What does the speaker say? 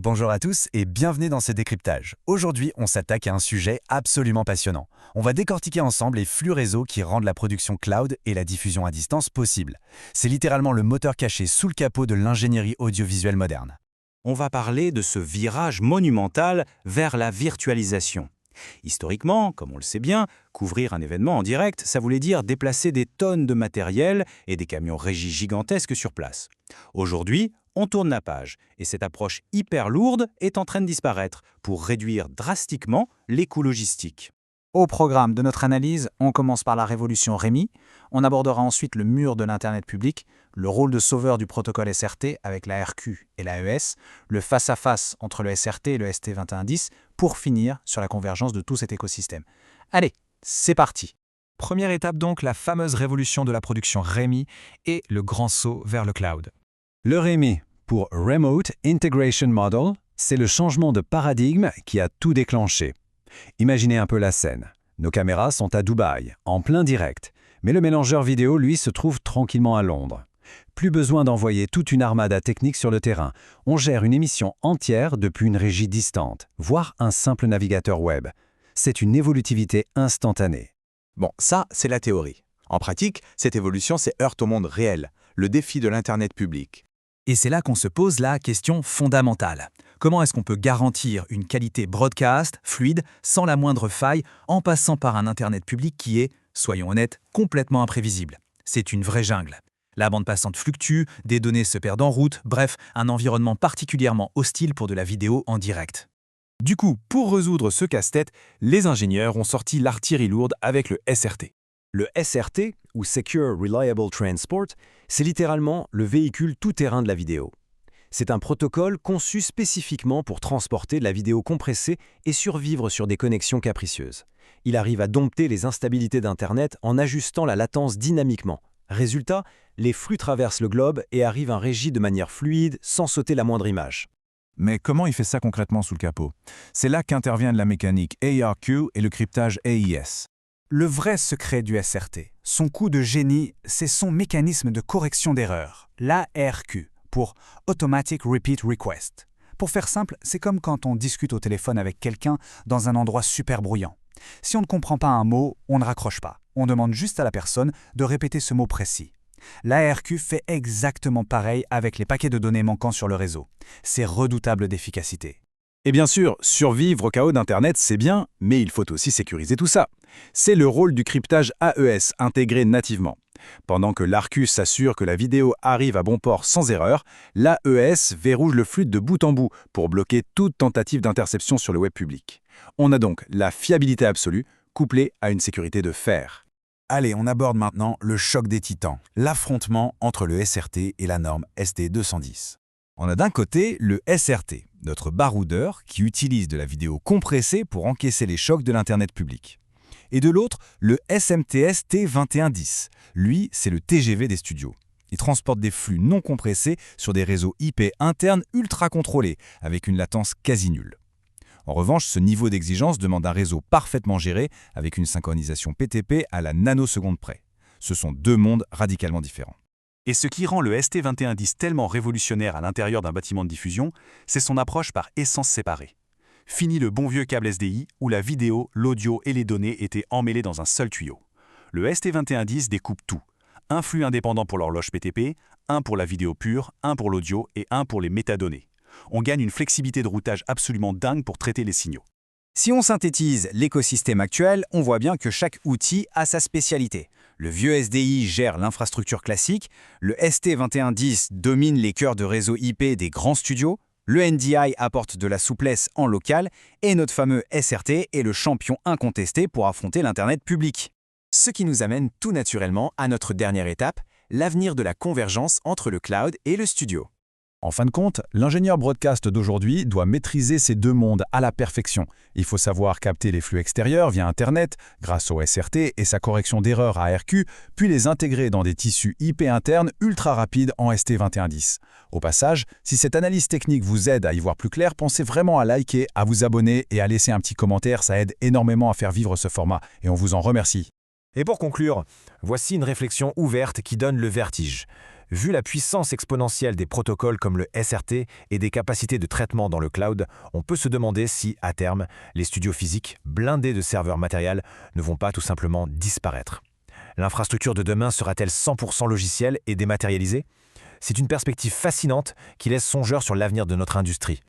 Bonjour à tous et bienvenue dans ce décryptage. Aujourd'hui, on s'attaque à un sujet absolument passionnant. On va décortiquer ensemble les flux réseau qui rendent la production cloud et la diffusion à distance possible. C'est littéralement le moteur caché sous le capot de l'ingénierie audiovisuelle moderne. On va parler de ce virage monumental vers la virtualisation. Historiquement, comme on le sait bien, couvrir un événement en direct, ça voulait dire déplacer des tonnes de matériel et des camions régis gigantesques sur place. Aujourd'hui, on tourne la page et cette approche hyper lourde est en train de disparaître pour réduire drastiquement les coûts logistiques. Au programme de notre analyse, on commence par la révolution Rémi, on abordera ensuite le mur de l'Internet public, le rôle de sauveur du protocole SRT avec la RQ et l'AES, le face-à-face entre le SRT et le ST2110, pour finir sur la convergence de tout cet écosystème. Allez, c'est parti. Première étape donc, la fameuse révolution de la production Rémi et le grand saut vers le cloud. Le REMI, pour Remote Integration Model, c'est le changement de paradigme qui a tout déclenché. Imaginez un peu la scène. Nos caméras sont à Dubaï, en plein direct, mais le mélangeur vidéo, lui, se trouve tranquillement à Londres. Plus besoin d'envoyer toute une armada technique sur le terrain. On gère une émission entière depuis une régie distante, voire un simple navigateur web. C'est une évolutivité instantanée. Bon, ça, c'est la théorie. En pratique, cette évolution se heurte au monde réel, le défi de l'Internet public. Et c'est là qu'on se pose la question fondamentale. Comment est-ce qu'on peut garantir une qualité broadcast, fluide, sans la moindre faille, en passant par un Internet public qui est, soyons honnêtes, complètement imprévisible? C'est une vraie jungle. La bande passante fluctue, des données se perdent en route, bref, un environnement particulièrement hostile pour de la vidéo en direct. Du coup, pour résoudre ce casse-tête, les ingénieurs ont sorti l'artillerie lourde avec le SRT. Le SRT, ou Secure Reliable Transport, c'est littéralement le véhicule tout-terrain de la vidéo. C'est un protocole conçu spécifiquement pour transporter de la vidéo compressée et survivre sur des connexions capricieuses. Il arrive à dompter les instabilités d'Internet en ajustant la latence dynamiquement. Résultat, les flux traversent le globe et arrivent en régie de manière fluide, sans sauter la moindre image. Mais comment il fait ça concrètement sous le capot? C'est là qu'intervient la mécanique ARQ et le cryptage AES. Le vrai secret du SRT, son coup de génie, c'est son mécanisme de correction d'erreur, l'ARQ, pour Automatic Repeat Request. Pour faire simple, c'est comme quand on discute au téléphone avec quelqu'un dans un endroit super bruyant. Si on ne comprend pas un mot, on ne raccroche pas. On demande juste à la personne de répéter ce mot précis. L'ARQ fait exactement pareil avec les paquets de données manquants sur le réseau. C'est redoutable d'efficacité. Et bien sûr, survivre au chaos d'Internet, c'est bien, mais il faut aussi sécuriser tout ça. C'est le rôle du cryptage AES intégré nativement. Pendant que l'ARQ s'assure que la vidéo arrive à bon port sans erreur, l'AES verrouille le flux de bout en bout pour bloquer toute tentative d'interception sur le web public. On a donc la fiabilité absolue, couplée à une sécurité de fer. Allez, on aborde maintenant le choc des titans, l'affrontement entre le SRT et la norme ST210. On a d'un côté le SRT, notre baroudeur qui utilise de la vidéo compressée pour encaisser les chocs de l'Internet public. Et de l'autre, le SMTS T2110. Lui, c'est le TGV des studios. Il transporte des flux non compressés sur des réseaux IP internes ultra contrôlés, avec une latence quasi nulle. En revanche, ce niveau d'exigence demande un réseau parfaitement géré, avec une synchronisation PTP à la nanoseconde près. Ce sont deux mondes radicalement différents. Et ce qui rend le ST2110 tellement révolutionnaire à l'intérieur d'un bâtiment de diffusion, c'est son approche par essence séparée. Fini le bon vieux câble SDI où la vidéo, l'audio et les données étaient emmêlés dans un seul tuyau. Le ST2110 découpe tout. Un flux indépendant pour l'horloge PTP, un pour la vidéo pure, un pour l'audio et un pour les métadonnées. On gagne une flexibilité de routage absolument dingue pour traiter les signaux. Si on synthétise l'écosystème actuel, on voit bien que chaque outil a sa spécialité. Le vieux SDI gère l'infrastructure classique, le ST2110 domine les cœurs de réseau IP des grands studios, le NDI apporte de la souplesse en local et notre fameux SRT est le champion incontesté pour affronter l'Internet public. Ce qui nous amène tout naturellement à notre dernière étape, l'avenir de la convergence entre le cloud et le studio. En fin de compte, l'ingénieur broadcast d'aujourd'hui doit maîtriser ces deux mondes à la perfection. Il faut savoir capter les flux extérieurs via Internet, grâce au SRT et sa correction d'erreur ARQ, puis les intégrer dans des tissus IP internes ultra rapides en ST2110. Au passage, si cette analyse technique vous aide à y voir plus clair, pensez vraiment à liker, à vous abonner et à laisser un petit commentaire, ça aide énormément à faire vivre ce format, et on vous en remercie. Et pour conclure, voici une réflexion ouverte qui donne le vertige. Vu la puissance exponentielle des protocoles comme le SRT et des capacités de traitement dans le cloud, on peut se demander si, à terme, les studios physiques, blindés de serveurs matériels, ne vont pas tout simplement disparaître. L'infrastructure de demain sera-t-elle 100% logicielle et dématérialisée ? C'est une perspective fascinante qui laisse songeur sur l'avenir de notre industrie.